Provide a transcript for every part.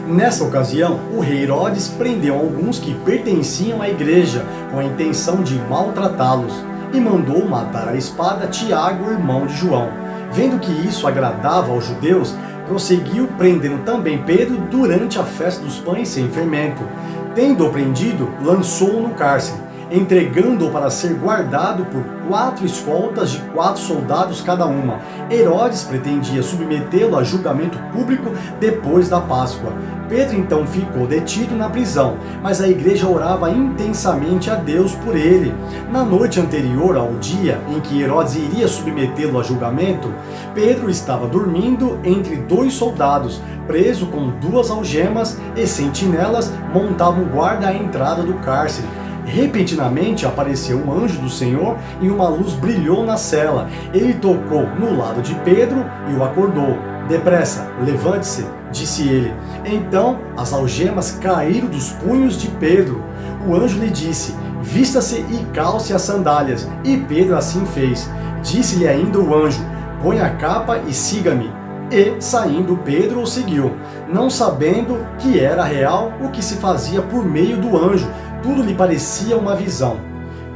Nessa ocasião, o rei Herodes prendeu alguns que pertenciam à igreja com a intenção de maltratá-los e mandou matar à espada Tiago, irmão de João. Vendo que isso agradava aos judeus, prosseguiu prendendo também Pedro durante a festa dos pães sem fermento. Tendo-o prendido, lançou-o no cárcere, entregando-o para ser guardado por 4 escoltas de 4 soldados cada uma. Herodes pretendia submetê-lo a julgamento público depois da Páscoa. Pedro então ficou detido na prisão, mas a igreja orava intensamente a Deus por ele. Na noite anterior ao dia em que Herodes iria submetê-lo a julgamento, Pedro estava dormindo entre 2 soldados, preso com 2 algemas, e sentinelas montavam guarda à entrada do cárcere. Repentinamente apareceu um anjo do Senhor e uma luz brilhou na cela. Ele tocou no lado de Pedro e o acordou. "Depressa, levante-se", disse ele. Então as algemas caíram dos punhos de Pedro. O anjo lhe disse: "Vista-se e calce as sandálias." E Pedro assim fez. Disse-lhe ainda o anjo: "Põe a capa e siga-me." E, saindo, Pedro o seguiu, não sabendo que era real o que se fazia por meio do anjo. Tudo lhe parecia uma visão.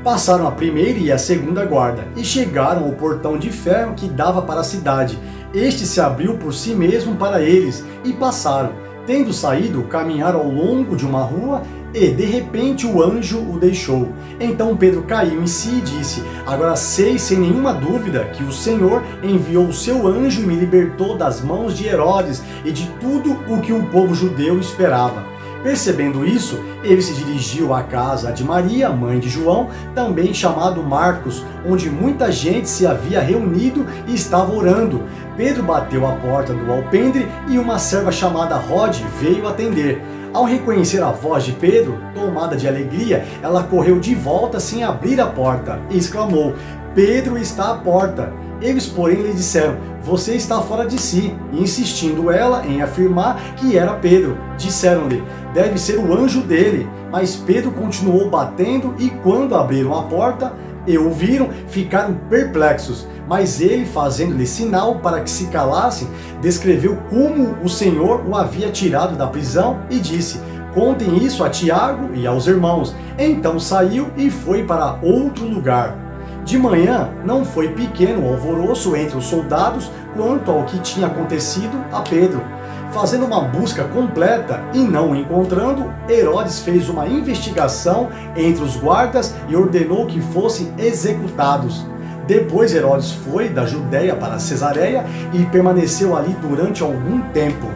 Passaram a primeira e a segunda guarda, e chegaram ao portão de ferro que dava para a cidade. Este se abriu por si mesmo para eles, e passaram. Tendo saído, caminharam ao longo de uma rua, e de repente o anjo o deixou. Então Pedro caiu em si e disse: "Agora sei sem nenhuma dúvida que o Senhor enviou o seu anjo e me libertou das mãos de Herodes e de tudo o que o povo judeu esperava." Percebendo isso, ele se dirigiu à casa de Maria, mãe de João, também chamado Marcos, onde muita gente se havia reunido e estava orando. Pedro bateu à porta do alpendre e uma serva chamada Rode veio atender. Ao reconhecer a voz de Pedro, tomada de alegria, ela correu de volta sem abrir a porta e exclamou: "Pedro está à porta." Eles, porém, lhe disseram: "Você está fora de si." E insistindo ela em afirmar que era Pedro, disseram-lhe: "Deve ser o anjo dele." Mas Pedro continuou batendo, e quando abriram a porta e o viram, ficaram perplexos. Mas ele, fazendo-lhe sinal para que se calassem, descreveu como o Senhor o havia tirado da prisão e disse: "Contem isso a Tiago e aos irmãos." Então saiu e foi para outro lugar. De manhã não foi pequeno o alvoroço entre os soldados quanto ao que tinha acontecido a Pedro. Fazendo uma busca completa e não o encontrando, Herodes fez uma investigação entre os guardas e ordenou que fossem executados. Depois Herodes foi da Judéia para Cesareia e permaneceu ali durante algum tempo.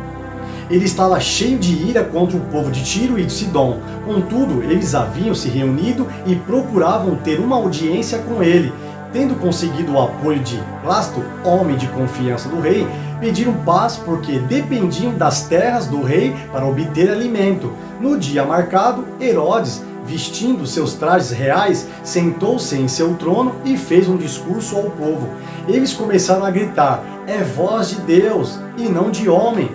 Ele estava cheio de ira contra o povo de Tiro e de Sidom. Contudo, eles haviam se reunido e procuravam ter uma audiência com ele. Tendo conseguido o apoio de Blasto, homem de confiança do rei, pediram paz porque dependiam das terras do rei para obter alimento. No dia marcado, Herodes, vestindo seus trajes reais, sentou-se em seu trono e fez um discurso ao povo. Eles começaram a gritar: "É voz de Deus e não de homem."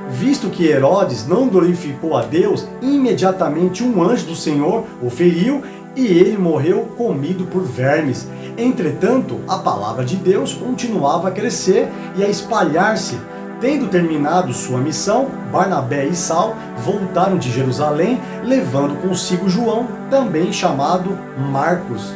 Visto que Herodes não glorificou a Deus, imediatamente um anjo do Senhor o feriu e ele morreu comido por vermes. Entretanto, a palavra de Deus continuava a crescer e a espalhar-se. Tendo terminado sua missão, Barnabé e Saulo voltaram de Jerusalém, levando consigo João, também chamado Marcos.